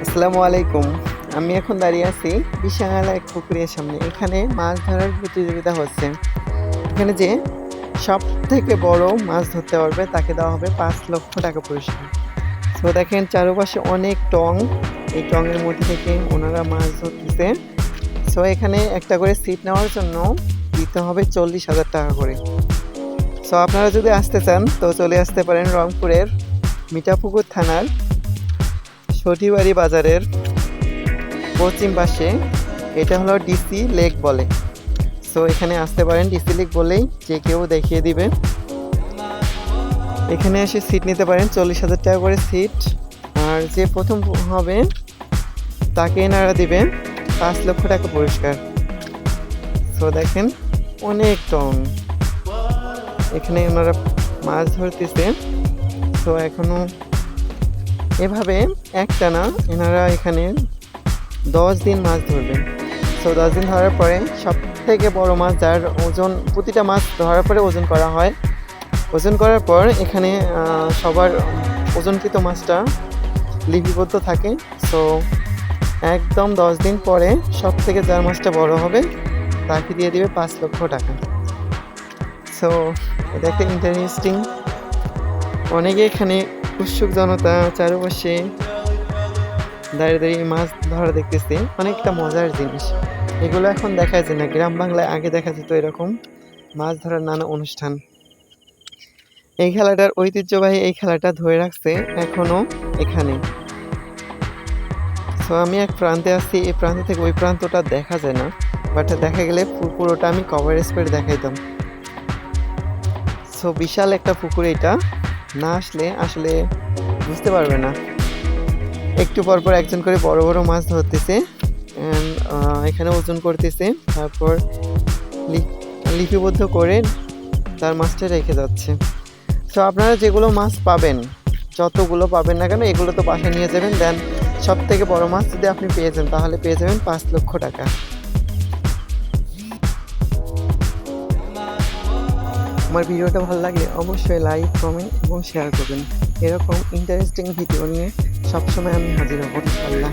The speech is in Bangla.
আসসালামু আলাইকুম। আমি এখন দাঁড়িয়ে আছি বিশাল এক পুকুরের সামনে। এখানে মাছ ধরার প্রতিযোগিতা হচ্ছে। এখানে যে সবথেকে বড় মাছ ধরতে পারবে তাকে দেওয়া হবে ৫ লক্ষ টাকা পুরস্কার। সো দেখেন চারপাশে অনেক টং। এই টঙের মধ্যে থেকে ওনারা মাছ ধরতেছে। সো এখানে একটা করে সিট নেওয়ার জন্য দিতে হবে ৪০,০০০ টাকা করে। সো আপনারা যদি আসতে চান তো চলে আসতে পারেন রংপুরের মিঠাপুকুর থানার সঠিবাড়ি বাজারের পশ্চিম পাশে। এটা হলো ডিসি লেক বলে। সো এখানে আসতে পারেন, ডিসি লেক বলেই যে কেউ দেখিয়ে দিবে। এখানে এসে সিট নিতে পারেন, ৪০,০০০ টাকা করে সিট। আর যে প্রথম হবে তাকে এনারা দিবে ৫ লক্ষ টাকা পুরস্কার। সো দেখেন অনেক টন এখানে ওনারা মাছ ধরতেছে। সো এখনো এভাবে একটানা এনারা এখানে 10 দিন মাছ ধরবেন। সো 10 দিন ধরার পরে সব থেকে বড় মাছ যার ওজন, প্রতিটা মাছ ধরার পরে ওজন করা হয়। ওজন করার পর এখানে সবার ওজনকৃত মাছটা লিপিবদ্ধ থাকে। সো একদম 10 দিন পরে সব থেকে যার মাছটা বড় হবে তাকে দিয়ে দিবে ৫ লক্ষ টাকা। সো এটা একটা ইন্টারেস্টিং। অনেকে এখানে উৎসুক জনতা চারপাশে দাঁড়িয়ে দাঁড়িয়ে মাছ ধরা দেখতেছি। অনেকটা মজার জিনিস। এগুলো এখন দেখা যায় না। গ্রাম বাংলায় আগে দেখা যেত এরকম মাছ ধরার নানা অনুষ্ঠান। এই খেলাটার ঐতিহ্যবাহী এই খেলাটা ধরে রাখছে এখনো এখানে। সো আমি এক প্রান্তে আছি, এই প্রান্ত থেকে ওই প্রান্তটা দেখা যায় না, বাট দেখা গেলে পুরোটা আমি কভারেজ করে দেখাইতাম। সো বিশাল একটা পুকুর, এটা না আসলে আসলে বুঝতে পারবে না। একটু পরপর একজন করে বড় বড় মাছ ধরতেছে, এখানে ওজন করতেছে, তারপর লিপিবদ্ধ করে তার মাছটা রেখে যাচ্ছে। তো আপনারা যেগুলো মাছ পাবেন, যতগুলো পাবেন না কেন, এগুলো তো বাসায় নিয়ে যাবেন। দেন সব থেকে বড় মাছ যদি আপনি পেয়ে যান তাহলে পেয়ে যাবেন ৫ লক্ষ টাকা। আমার ভিডিওটা ভালো লাগলে অবশ্যই লাইক, কমেন্ট এবং শেয়ার করবেন। এরকম ইন্টারেস্টিং ভিডিও নিয়ে সবসময় আমি হাজির হব ইনশাআল্লাহ।